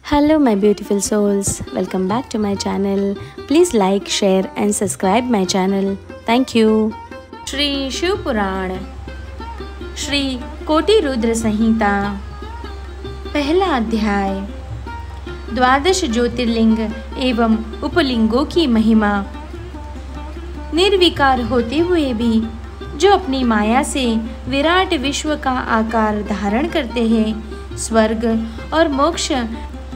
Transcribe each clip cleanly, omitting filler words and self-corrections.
Hello my beautiful souls, welcome back to my channel. Please like, share and subscribe my channel. Thank you. Shri Shiv पुराण श्री कोटि रुद्र संहिता पहला अध्याय। द्वादश ज्योतिर्लिंग एवं उपलिंगों की महिमा। निर्विकार होते हुए भी जो अपनी माया से विराट विश्व का आकार धारण करते हैं, स्वर्ग और मोक्ष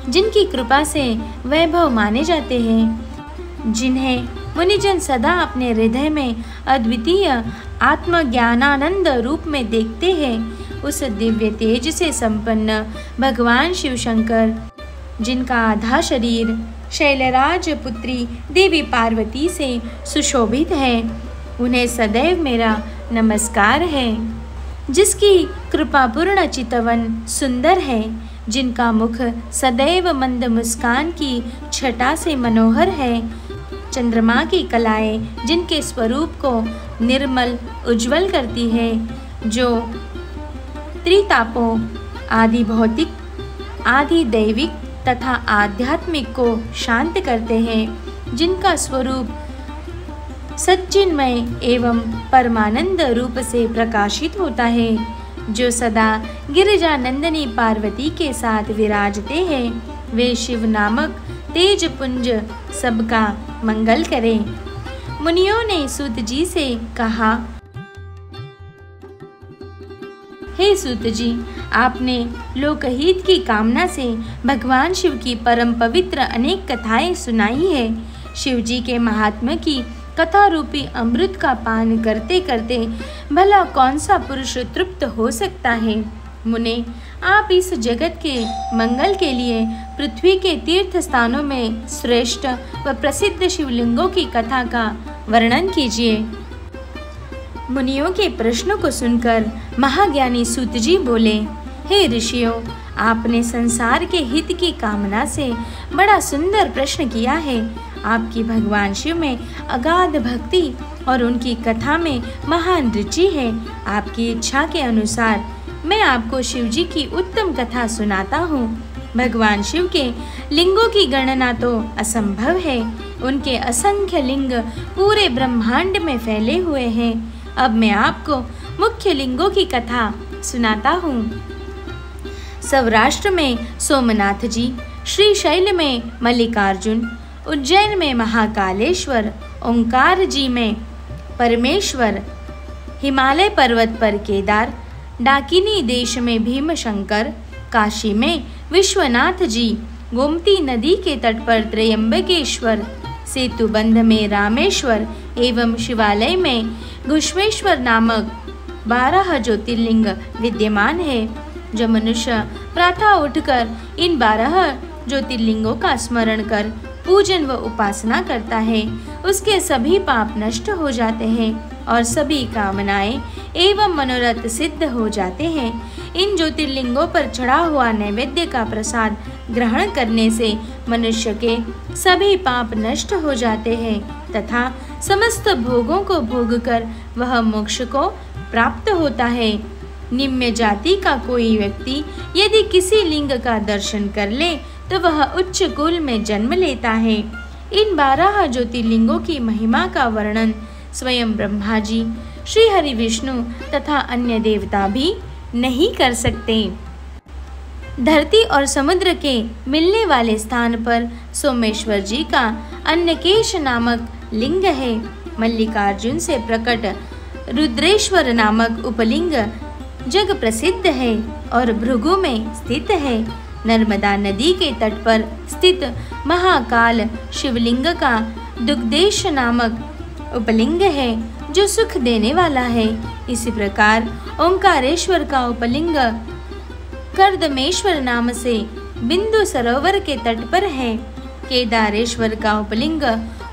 जिनकी कृपा से वैभव माने जाते हैं, जिन्हें मुनिजन सदा अपने हृदय में अद्वितीय आत्मज्ञानानंद रूप में देखते हैं, उस दिव्य तेज से संपन्न भगवान शिव शंकर, जिनका आधा शरीर शैलराज पुत्री देवी पार्वती से सुशोभित है, उन्हें सदैव मेरा नमस्कार है। जिसकी कृपापूर्ण चितवन सुंदर है, जिनका मुख सदैव मंद मुस्कान की छटा से मनोहर है, चंद्रमा की कलाएं जिनके स्वरूप को निर्मल उज्जवल करती है, जो त्रितापों आदि भौतिक, आदि दैविक तथा आध्यात्मिक को शांत करते हैं, जिनका स्वरूप सच्चिन्मय एवं परमानंद रूप से प्रकाशित होता है, जो सदा गिरिजा नंदनी पार्वती के साथ विराजते हैं, वे शिव नामक तेज पुंज सबका मंगल करें। मुनियों ने सूत जी से कहा, हे सूत जी, आपने लोकहित की कामना से भगवान शिव की परम पवित्र अनेक कथाएं सुनाई है। शिव जी के महात्म्य की कथा रूपी अमृत का पान करते करते भला कौन सा पुरुष तृप्त हो सकता है। मुने, आप इस जगत के मंगल के लिए पृथ्वी के तीर्थ स्थानों में श्रेष्ठ व प्रसिद्ध शिवलिंगों की कथा का वर्णन कीजिए। मुनियों के प्रश्नों को सुनकर महाज्ञानी सूत जी बोले, हे ऋषियों, आपने संसार के हित की कामना से बड़ा सुंदर प्रश्न किया है। आपकी भगवान शिव में अगाध भक्ति और उनकी कथा में महान रुचि है। आपकी इच्छा के अनुसार मैं आपको शिव जी की उत्तम कथा सुनाता हूँ। भगवान शिव के लिंगों की गणना तो असंभव है। उनके असंख्य लिंग पूरे ब्रह्मांड में फैले हुए हैं। अब मैं आपको मुख्य लिंगों की कथा सुनाता हूँ। सौराष्ट्र में सोमनाथ जी, श्रीशैल में मल्लिकार्जुन, उज्जैन में महाकालेश्वर, ओंकार जी में परमेश्वर, हिमालय पर्वत पर केदार, डाकिनी देश में भीमशंकर, काशी में विश्वनाथ जी, गोमती नदी के तट पर त्रयंबकेश्वर, सेतुबंध में रामेश्वर एवं शिवालय में घुश्मेश्वर नामक 12 ज्योतिर्लिंग विद्यमान है। जो मनुष्य प्रातः उठकर इन 12 ज्योतिर्लिंगों का स्मरण कर पूजन व उपासना करता है, उसके सभी पाप नष्ट हो जाते हैं और सभी कामनाएं एवं मनोरथ सिद्ध हो जाते हैं। इन ज्योतिर्लिंगों पर चढ़ा हुआ नैवेद्य का प्रसाद ग्रहण करने से मनुष्य के सभी पाप नष्ट हो जाते हैं तथा समस्त भोगों को भोगकर वह मोक्ष को प्राप्त होता है। निम्न जाति का कोई व्यक्ति यदि किसी लिंग का दर्शन कर ले तो वह उच्च कुल में जन्म लेता है। इन 12 ज्योतिर्लिंगों की महिमा का वर्णन स्वयं ब्रह्मा जी, श्री हरि विष्णु तथा अन्य देवता भी नहीं कर सकते। धरती और समुद्र के मिलने वाले स्थान पर सोमेश्वर जी का अन्नकेश नामक लिंग है। मल्लिकार्जुन से प्रकट रुद्रेश्वर नामक उपलिंग जग प्रसिद्ध है और भृगु में स्थित है। नर्मदा नदी के तट पर स्थित महाकाल शिवलिंग का दुग्धेश नामक उपलिंग है, जो सुख देने वाला है। इसी प्रकार ओंकारेश्वर का उपलिंग कर्दमेश्वर नाम से बिंदु सरोवर के तट पर है। केदारेश्वर का उपलिंग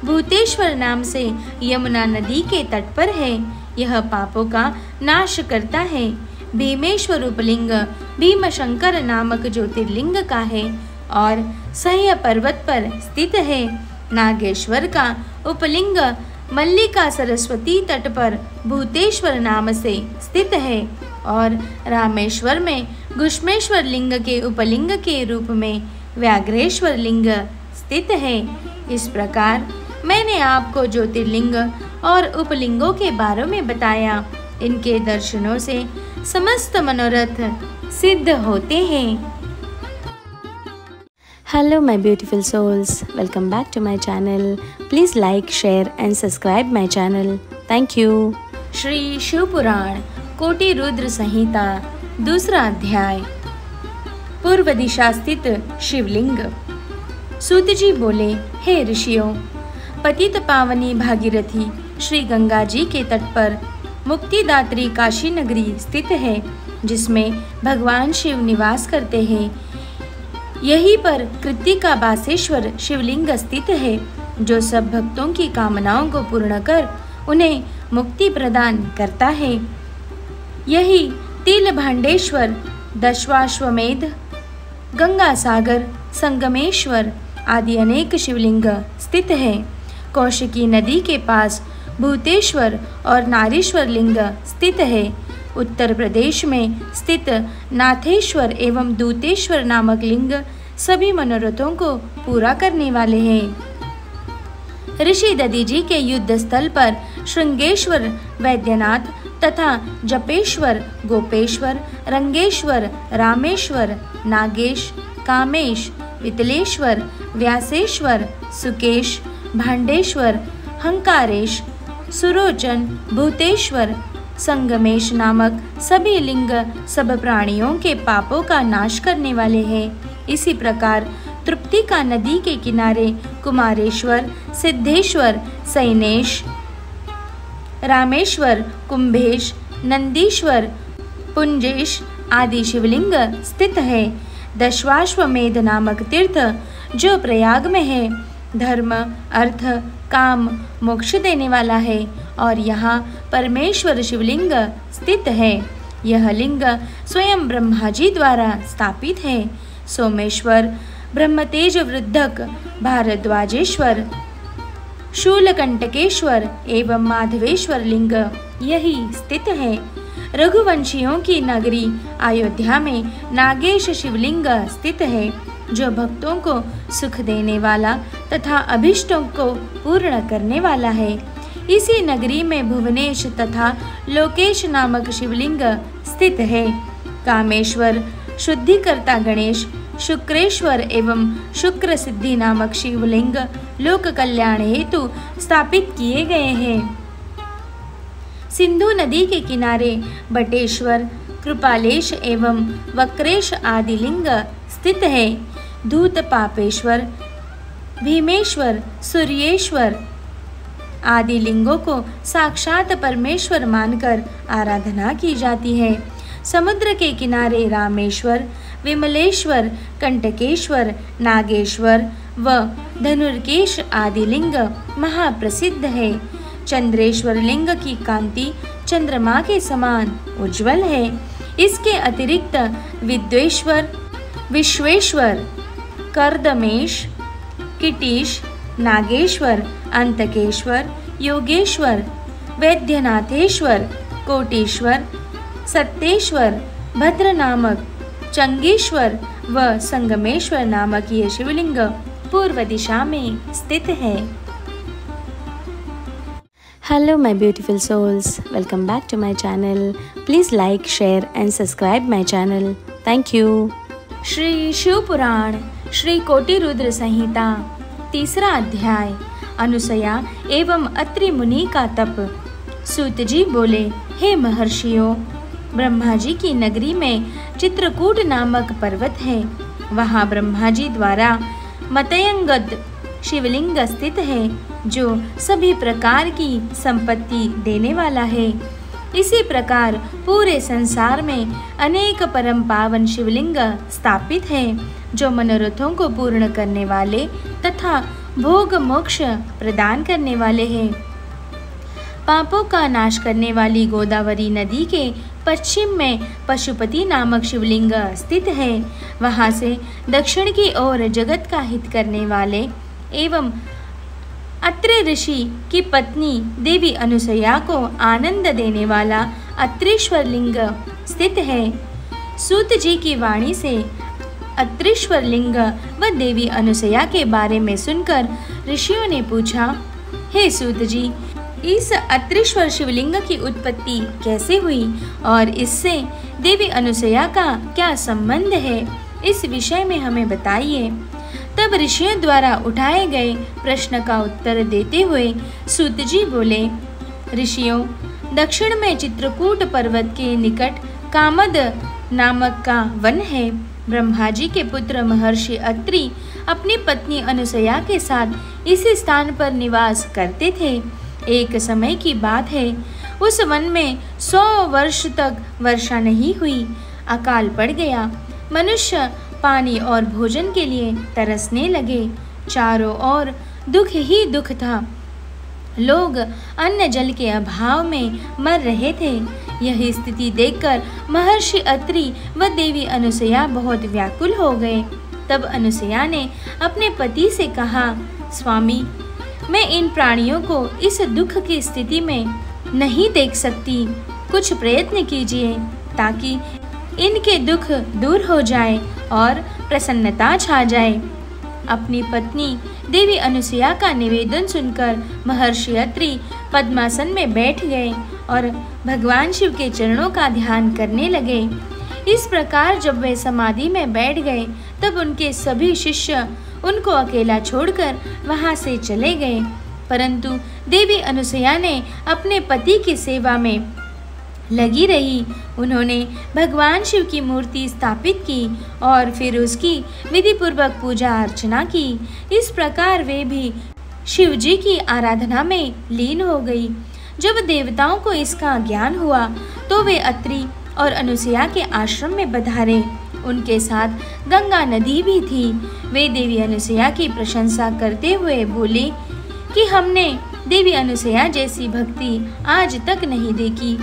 भूतेश्वर नाम से यमुना नदी के तट पर है। यह पापों का नाश करता है। भीमेश्वर उपलिंग भीमशंकर नामक ज्योतिर्लिंग का है और सह्य पर्वत पर स्थित है। नागेश्वर का उपलिंग मल्लिका सरस्वती तट पर भूतेश्वर नाम से स्थित है और रामेश्वर में घुश्मेश्वर लिंग के उपलिंग के रूप में व्याघ्रेश्वर लिंग स्थित है। इस प्रकार मैंने आपको ज्योतिर्लिंग और उपलिंगों के बारे में बताया। इनके दर्शनों से समस्त मनोरथ सिद्ध होते हैं। Hello my beautiful souls, welcome back to my channel. Please like, share and subscribe my channel. Thank you. Shri Shiv पुराण कोटि रुद्र संहिता दूसरा अध्याय। पूर्व दिशा स्थित शिवलिंग। सूत जी बोले, हे ऋषियों, पतित पावनी भागीरथी श्री गंगा जी के तट पर मुक्तिदात्री काशी नगरी स्थित है, जिसमें भगवान शिव निवास करते हैं। यहीं पर कृत्तिका बासेश्वर शिवलिंग स्थित है, जो सब भक्तों की कामनाओं को पूर्ण कर उन्हें मुक्ति प्रदान करता है। यही तिल भांडेश्वर, दशाश्वमेध, गंगा सागर, संगमेश्वर आदि अनेक शिवलिंग स्थित है। कौशिकी नदी के पास भूतेश्वर और नारीश्वर लिंग स्थित है। उत्तर प्रदेश में स्थित नाथेश्वर एवं दूतेश्वर नामक लिंग सभी मनोरथों को पूरा करने वाले हैं। ऋषि दधीजी के युद्ध स्थल पर श्रृंगेश्वर वैद्यनाथ तथा जपेश्वर, गोपेश्वर, रंगेश्वर, रामेश्वर, नागेश, कामेश, वितलेश्वर, व्यासेश्वर, सुकेश, भांडेश्वर, हंकारेश, सुरोचन, भूतेश्वर, संगमेश नामक सभी लिंग सब प्राणियों के पापों का नाश करने वाले हैं। इसी प्रकार तृप्तिका नदी के किनारे कुमारेश्वर, सिद्धेश्वर, सैनेश, रामेश्वर, कुंभेश, नंदीश्वर, पुंजेश आदि शिवलिंग स्थित है। दशाश्वमेध नामक तीर्थ जो प्रयाग में है, धर्म, अर्थ, काम, मोक्ष देने वाला है और यहाँ परमेश्वर शिवलिंग स्थित है। यह लिंग स्वयं ब्रह्मा जी द्वारा स्थापित है। सोमेश्वर, ब्रह्मतेज वृद्धक, भारद्वाजेश्वर, शूलकंटकेश्वर एवं माधवेश्वर लिंग यही स्थित है। रघुवंशियों की नगरी अयोध्या में नागेश शिवलिंग स्थित है, जो भक्तों को सुख देने वाला तथा अभिष्टों को पूर्ण करने वाला है। इसी नगरी में भुवनेश तथा लोकेश नामक शिवलिंग स्थित है। कामेश्वर, शुद्धिकर्ता गणेश, शुक्रेश्वर एवं शुक्र सिद्धि नामक शिवलिंग लोक कल्याण हेतु स्थापित किए गए हैं। सिंधु नदी के किनारे बटेश्वर, कृपालेश एवं वक्रेश आदि लिंग स्थित है। धूत पापेश्वर, भीमेश्वर, सूर्येश्वर आदि लिंगों को साक्षात परमेश्वर मानकर आराधना की जाती है। समुद्र के किनारे रामेश्वर, विमलेश्वर, कंटकेश्वर, नागेश्वर व धनुर्केश आदि लिंग महाप्रसिद्ध है। चंद्रेश्वर लिंग की कांति चंद्रमा के समान उज्जवल है। इसके अतिरिक्त विद्वेश्वर, विश्वेश्वर, कर्दमेश, किटीश, नागेश्वर, अंतकेश्वर, योगेश्वर, वैद्यनाथेश्वर, कोटीश्वर, सत्तेश्वर, भद्र नामक, चंगेश्वर व संगमेश्वर नामक ये शिवलिंग पूर्व दिशा में स्थित है। Hello my beautiful souls, welcome back to my channel. Please like, share and subscribe my channel. Thank you. Shri Shiv पुराण श्री कोटि रुद्र संहिता तीसरा अध्याय। अनुसया एवं अत्रि मुनि का तप। सूत जी बोले, हे महर्षियों, ब्रह्मा जी की नगरी में चित्रकूट नामक पर्वत है। वहाँ ब्रह्मा जी द्वारा मतयंगद शिवलिंग स्थित है, जो सभी प्रकार की संपत्ति देने वाला है। इसी प्रकार पूरे संसार में अनेक परम पावन शिवलिंग स्थापित हैं, जो मनोरथों को पूर्ण करने वाले तथा भोग मोक्ष प्रदान करने वाले हैं। पापों का नाश करने वाली गोदावरी नदी के पश्चिम में पशुपति नामक शिवलिंग स्थित है। वहाँ से दक्षिण की ओर जगत का हित करने वाले एवं अत्रि ऋषि की पत्नी देवी अनुसया को आनंद देने वाला अत्रीश्वर लिंग स्थित है। सूत जी की वाणी से अत्रीश्वर लिंग व देवी अनुसया के बारे में सुनकर ऋषियों ने पूछा, हे सूत जी, इस अत्रीश्वर शिवलिंग की उत्पत्ति कैसे हुई और इससे देवी अनुसया का क्या संबंध है, इस विषय में हमें बताइए। तब ऋषियों द्वारा उठाए गए प्रश्न का उत्तर देते हुए सूत जी बोले, ऋषियों, दक्षिण में चित्रकूट पर्वत के निकट कामद नामक का वन है। ब्रह्मा जी के पुत्र महर्षि अत्रि अपनी पत्नी अनुसया के साथ इसी स्थान पर निवास करते थे। एक समय की बात है, उस वन में 100 वर्ष तक वर्षा नहीं हुई। अकाल पड़ गया। मनुष्य पानी और भोजन के लिए तरसने लगे। चारों ओर दुख ही दुख था। लोग अन्न जल के अभाव में मर रहे थे। यह स्थिति देखकर महर्षि अत्रि व देवी अनुसया बहुत व्याकुल हो गए। तब अनुसया ने अपने पति से कहा, स्वामी, मैं इन प्राणियों को इस दुख की स्थिति में नहीं देख सकती। कुछ प्रयत्न कीजिए ताकि इनके दुख दूर हो जाए और प्रसन्नता छा जाए। अपनी पत्नी देवी अनुसया का निवेदन सुनकर महर्षि अत्रि पद्मासन में बैठ गए और भगवान शिव के चरणों का ध्यान करने लगे। इस प्रकार जब वे समाधि में बैठ गए तब उनके सभी शिष्य उनको अकेला छोड़कर वहां से चले गए। परंतु देवी अनुसया ने अपने पति की सेवा में लगी रही। उन्होंने भगवान शिव की मूर्ति स्थापित की और फिर उसकी विधि पूर्वक पूजा अर्चना की। इस प्रकार वे भी शिव जी की आराधना में लीन हो गई। जब देवताओं को इसका ज्ञान हुआ तो वे अत्रि और अनुसया के आश्रम में पधारे। उनके साथ गंगा नदी भी थी। वे देवी अनुसया की प्रशंसा करते हुए बोले कि हमने देवी अनुसया जैसी भक्ति आज तक नहीं देखी,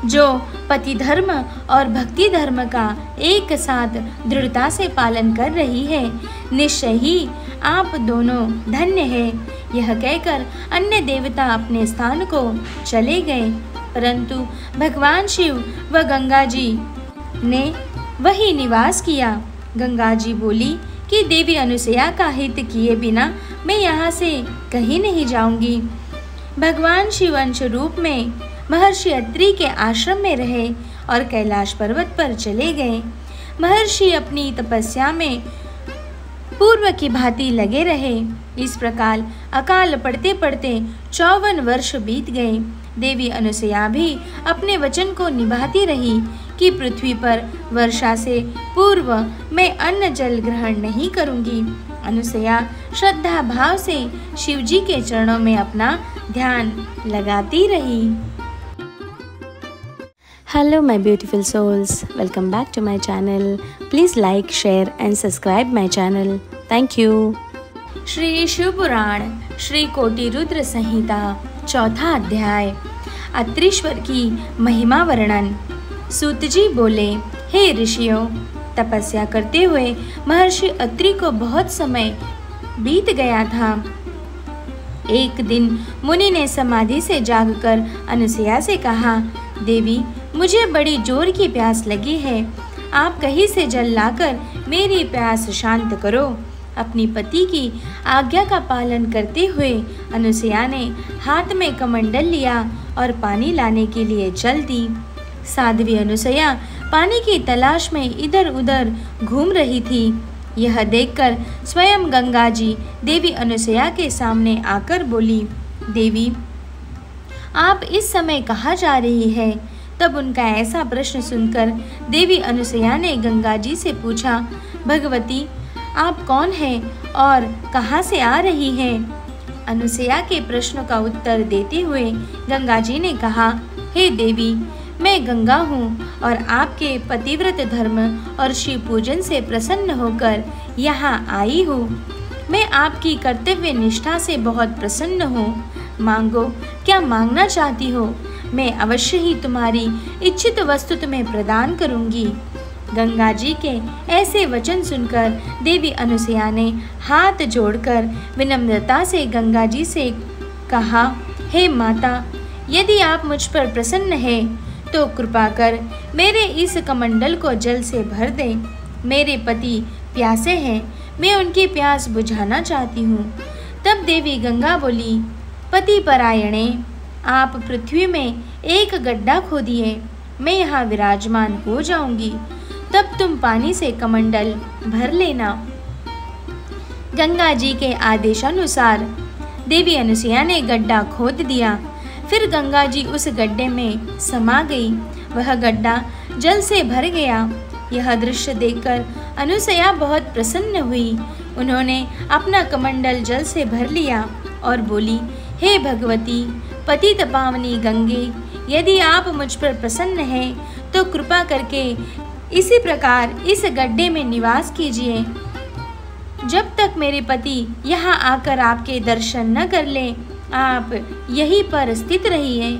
जो पति धर्म और भक्ति धर्म का एक साथ दृढ़ता से पालन कर रही है। निश्चय ही आप दोनों धन्य हैं। यह कहकर अन्य देवता अपने स्थान को चले गए, परंतु भगवान शिव व गंगा जी ने वही निवास किया। गंगा जी बोली कि देवी अनुसया का हित किए बिना मैं यहाँ से कहीं नहीं जाऊंगी। भगवान शिव अंश रूप में महर्षि अत्रि के आश्रम में रहे और कैलाश पर्वत पर चले गए। महर्षि अपनी तपस्या में पूर्व की भांति लगे रहे। इस प्रकार अकाल पड़ते पड़ते 54 वर्ष बीत गए। देवी अनुसया भी अपने वचन को निभाती रही कि पृथ्वी पर वर्षा से पूर्व मैं अन्न जल ग्रहण नहीं करूंगी। अनुसया श्रद्धा भाव से शिव जी के चरणों में अपना ध्यान लगाती रही। Hello my beautiful souls, welcome back to my channel. Please like, share and subscribe my channel. Thank you. Shri Shiv पुराण श्री कोटि रुद्र संहिता चौथा अध्याय अत्रीश्वर की महिमा वर्णन। सूत जी बोले, हे ऋषियों, तपस्या करते हुए महर्षि अत्रि को बहुत समय बीत गया था। एक दिन मुनि ने समाधि से जागकर अनुसया से कहा, देवी, मुझे बड़ी जोर की प्यास लगी है। आप कहीं से जल लाकर मेरी प्यास शांत करो। अपनी पति की आज्ञा का पालन करते हुए अनुसया ने हाथ में कमंडल लिया और पानी लाने के लिए चल दी। साध्वी अनुसया पानी की तलाश में इधर उधर घूम रही थी। यह देखकर स्वयं गंगा जी देवी अनुसया के सामने आकर बोली, देवी, आप इस समय कहाँ जा रही है? तब उनका ऐसा प्रश्न सुनकर देवी अनुसया ने गंगा जी से पूछा, भगवती, आप कौन हैं और कहाँ से आ रही हैं? अनुसया के प्रश्न का उत्तर देते हुए गंगा जी ने कहा, हे देवी, मैं गंगा हूँ और आपके पतिव्रत धर्म और शिव पूजन से प्रसन्न होकर यहाँ आई हूँ। मैं आपकी कर्तव्य निष्ठा से बहुत प्रसन्न हूँ। मांगो, क्या मांगना चाहती हो? मैं अवश्य ही तुम्हारी इच्छित वस्तु तुम्हें प्रदान करूंगी। गंगा जी के ऐसे वचन सुनकर देवी अनुसया ने हाथ जोड़कर विनम्रता से गंगा जी से कहा, हे माता, यदि आप मुझ पर प्रसन्न हैं तो कृपा कर मेरे इस कमंडल को जल से भर दें। मेरे पति प्यासे हैं, मैं उनकी प्यास बुझाना चाहती हूँ। तब देवी गंगा बोली, पति परायणे, आप पृथ्वी में एक गड्ढा खोदिए, मैं यहाँ विराजमान हो जाऊंगी, तब तुम पानी से कमंडल भर लेना। गंगा जी के आदेशानुसार देवी अनुसुईया ने गड्ढा खोद दिया। फिर गंगा जी उस गड्ढे में समा गई। वह गड्ढा जल से भर गया। यह दृश्य देखकर अनुसुईया बहुत प्रसन्न हुई। उन्होंने अपना कमंडल जल से भर लिया और बोली, हे भगवती पतित पावनी गंगे, यदि आप मुझ पर प्रसन्न हैं तो कृपा करके इसी प्रकार इस गड्ढे में निवास कीजिए। जब तक मेरे पति यहाँ आकर आपके दर्शन न कर ले, आप यहीं पर स्थित रहिए।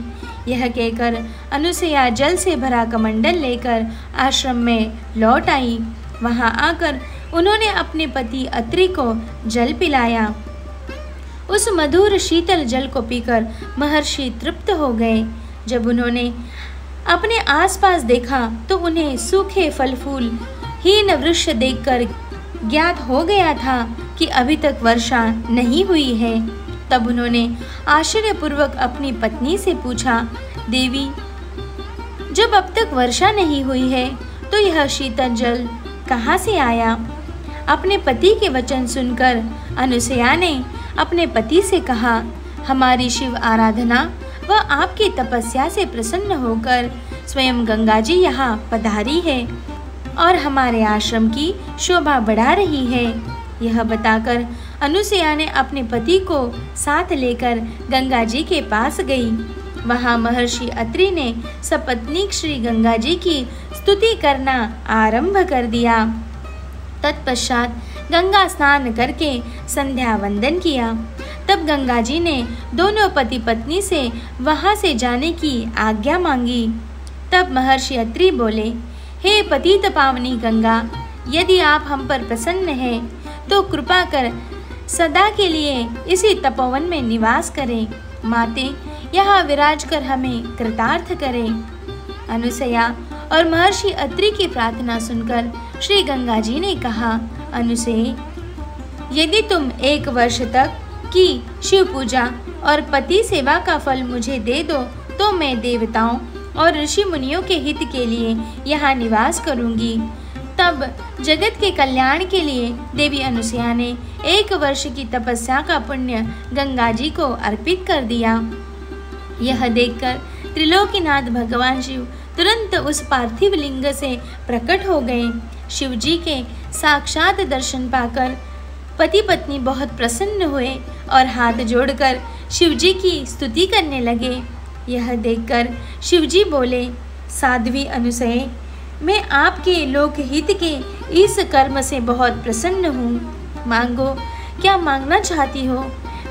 यह कहकर अनुसुईया जल से भरा कमंडल लेकर आश्रम में लौट आई। वहाँ आकर उन्होंने अपने पति अत्रि को जल पिलाया। उस मधुर शीतल जल को पीकर महर्षि तृप्त हो गए। जब उन्होंने अपने आसपास देखा तो उन्हें सूखे फल फूल हीन वृक्ष देखकर ज्ञात हो गया था कि अभी तक वर्षा नहीं हुई है। तब उन्होंने आश्चर्यपूर्वक अपनी पत्नी से पूछा, देवी, जब अब तक वर्षा नहीं हुई है तो यह शीतल जल कहाँ से आया? अपने पति के वचन सुनकर अनुसुईया ने अपने पति से कहा, हमारी शिव आराधना व आपकी तपस्या से प्रसन्न होकर स्वयं गंगा जी यहाँ पधारी है और हमारे आश्रम की शोभा बढ़ा रही है। यह बताकर अनुसुईया ने अपने पति को साथ लेकर गंगा जी के पास गई। वहाँ महर्षि अत्रि ने सपत्नीक श्री गंगा जी की स्तुति करना आरंभ कर दिया। तत्पश्चात गंगा स्नान करके संध्या वंदन किया। तब गंगा जी ने दोनों पति पत्नी से वहां से जाने की आज्ञा मांगी। तब महर्षि अत्रि बोले, हे पतित पावनी गंगा, यदि आप हम पर प्रसन्न हैं तो कृपा कर सदा के लिए इसी तपोवन में निवास करें। माते यहाँ विराज कर हमें कृतार्थ करें। अनुसुईया और महर्षि अत्रि की प्रार्थना सुनकर श्री गंगा जी ने कहा, अनुसुईया, यदि तुम 1 वर्ष तक की शिव पूजा और पति सेवा का फल मुझे दे दो तो मैं देवताओं और ऋषि मुनियों के हित के लिए यहाँ निवास करूँगी। तब जगत के कल्याण के लिए देवी अनुसुईया ने 1 वर्ष की तपस्या का पुण्य गंगा जी को अर्पित कर दिया। यह देखकर त्रिलोकीनाथ भगवान शिव तुरंत उस पार्थिव लिंग से प्रकट हो गए। शिव जी के साक्षात दर्शन पाकर पति पत्नी बहुत प्रसन्न हुए और हाथ जोड़कर शिव जी की स्तुति करने लगे। यह देखकर शिव जी बोले, साध्वी अनुसुईया, मैं आपके लोकहित के इस कर्म से बहुत प्रसन्न हूँ। मांगो, क्या मांगना चाहती हो?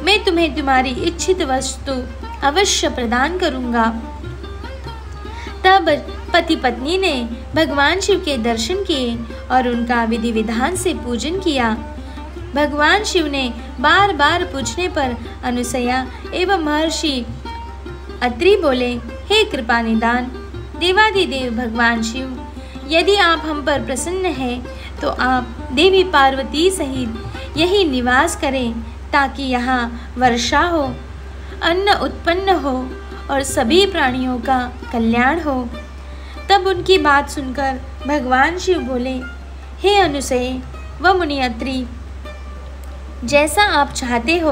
मैं तुम्हें तुम्हारी इच्छित वस्तु अवश्य प्रदान करूँगा। तब पति पत्नी ने भगवान शिव के दर्शन किए और उनका विधि विधान से पूजन किया। भगवान शिव ने बार बार पूछने पर अनुसुईया एवं महर्षि अत्रि बोले, हे कृपा निदान देवादिदेव भगवान शिव, यदि आप हम पर प्रसन्न हैं तो आप देवी पार्वती सहित यही निवास करें ताकि यहाँ वर्षा हो, अन्न उत्पन्न हो और सभी प्राणियों का कल्याण हो। तब उनकी बात सुनकर भगवान शिव बोले, हे अनुसुईया व मुनि अत्रि, जैसा आप चाहते हो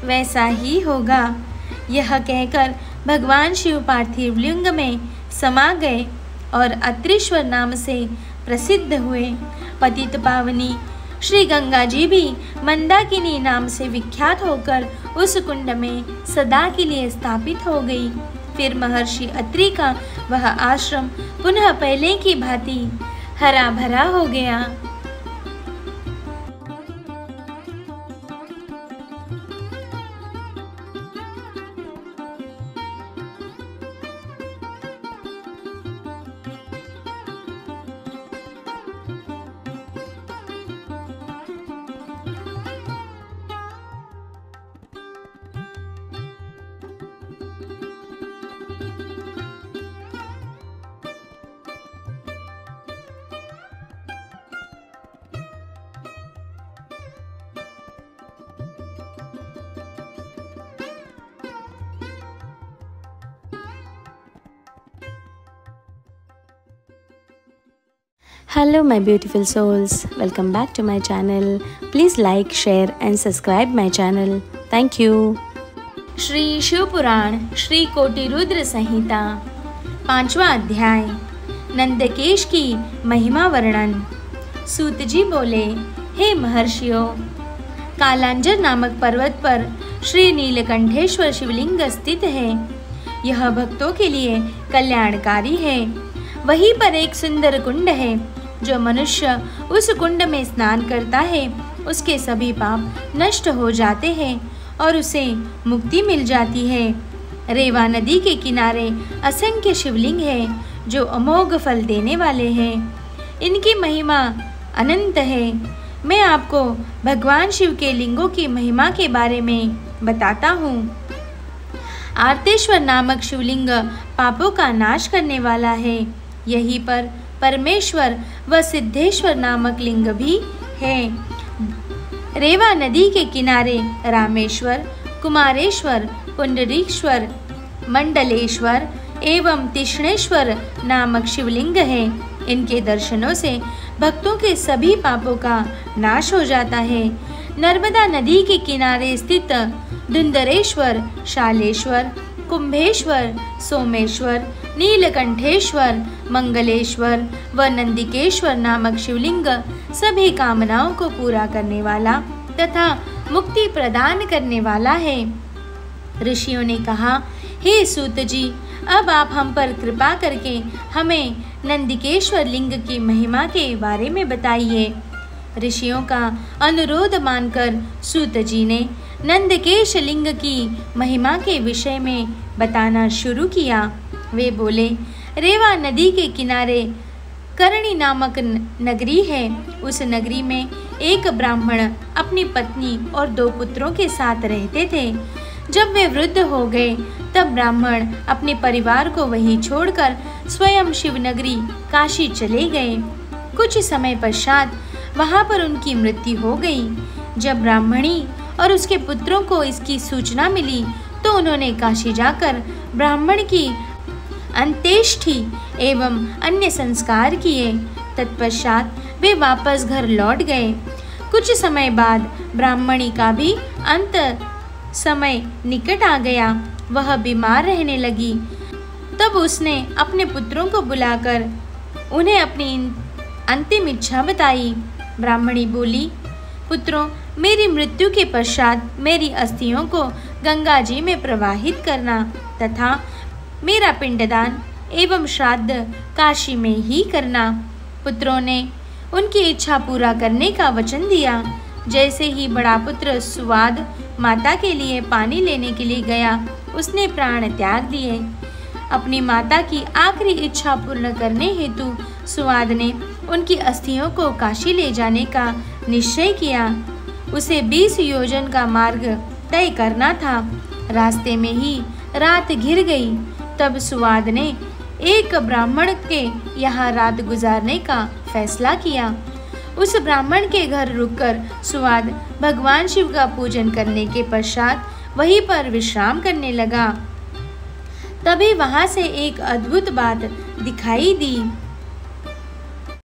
वैसा ही होगा। यह कहकर भगवान शिव पार्थिव लिंग में समा गए और अत्रीश्वर नाम से प्रसिद्ध हुए। पतित पावनी श्री गंगा जी भी मंदाकिनी नाम से विख्यात होकर उस कुंड में सदा के लिए स्थापित हो गई। फिर महर्षि अत्रि का वह आश्रम पुनः पहले की भांति हरा भरा हो गया। Hello my beautiful souls, welcome back to my channel. Please like, share and subscribe my channel. Thank you. Shri Shiv पुराण श्री कोटि रुद्र संहिता 5वां अध्याय नंदकेश की महिमा वर्णन। सूत जी बोले, हे महर्षियों, कालांजर नामक पर्वत पर श्री नीलकंठेश्वर शिवलिंग स्थित है। यह भक्तों के लिए कल्याणकारी है। वहीं पर एक सुंदर कुंड है। जो मनुष्य उस कुंड में स्नान करता है उसके सभी पाप नष्ट हो जाते हैं और उसे मुक्ति मिल जाती है। रेवा नदी के किनारे असंख्य शिवलिंग है जो अमोघ फल देने वाले हैं। इनकी महिमा अनंत है। मैं आपको भगवान शिव के लिंगों की महिमा के बारे में बताता हूँ। आर्तेश्वर नामक शिवलिंग पापों का नाश करने वाला है। यहीं पर परमेश्वर व सिद्धेश्वर नामक लिंग भी है। रेवा नदी के किनारे रामेश्वर, कुमारेश्वर, पुंडरीश्वर, मंडलेश्वर एवं तिष्णेश्वर नामक शिवलिंग है। इनके दर्शनों से भक्तों के सभी पापों का नाश हो जाता है। नर्मदा नदी के किनारे स्थित धुंधरेश्वर, शालेश्वर, कुंभेश्वर, सोमेश्वर, नीलकंठेश्वर, मंगलेश्वर व नंदिकेश्वर नामक शिवलिंग सभी कामनाओं को पूरा करने वाला तथा मुक्ति प्रदान करने वाला है। ऋषियों ने कहा, हे सूत जी, अब आप हम पर कृपा करके हमें नंदिकेश्वर लिंग की महिमा के बारे में बताइए। ऋषियों का अनुरोध मानकर सूत जी ने नंदकेश लिंग की महिमा के विषय में बताना शुरू किया। वे बोले, रेवा नदी के किनारे करणी नामक नगरी है। उस नगरी में एक ब्राह्मण अपनी पत्नी और 2 पुत्रों के साथ रहते थे। जब वे वृद्ध हो गए तब ब्राह्मण अपने परिवार को वहीं छोड़कर स्वयं शिवनगरी काशी चले गए। कुछ समय पश्चात वहां पर उनकी मृत्यु हो गई। जब ब्राह्मणी और उसके पुत्रों को इसकी सूचना मिली तो उन्होंने काशी जाकर ब्राह्मण की अंत्येष्टि एवं अन्य संस्कार किए। तत्पश्चात वे वापस घर लौट गए। कुछ समय बाद ब्राह्मणी का भी अंत समय निकट आ गया। वह बीमार रहने लगी। तब उसने अपने पुत्रों को बुलाकर उन्हें अपनी अंतिम इच्छा बताई। ब्राह्मणी बोली, पुत्रों, मेरी मृत्यु के पश्चात मेरी अस्थियों को गंगा जी में प्रवाहित करना तथा मेरा पिंडदान एवं श्राद्ध काशी में ही करना। पुत्रों ने उनकी इच्छा पूरा करने का वचन दिया। जैसे ही बड़ा पुत्र सुवाद माता के लिए पानी लेने के लिए गया, उसने प्राण त्याग दिए। अपनी माता की आखिरी इच्छा पूर्ण करने हेतु सुवाद ने उनकी अस्थियों को काशी ले जाने का निश्चय किया। उसे 20 योजन का मार्ग तय करना था। रास्ते में ही रात घिर गई। तब सुवाद ने एक ब्राह्मण के यहाँ रात गुजारने का फैसला किया। उस ब्राह्मण के घर रुककर सुवाद भगवान शिव का पूजन करने के पश्चात वहीं पर विश्राम करने लगा। तभी वहां से एक अद्भुत बात दिखाई दी।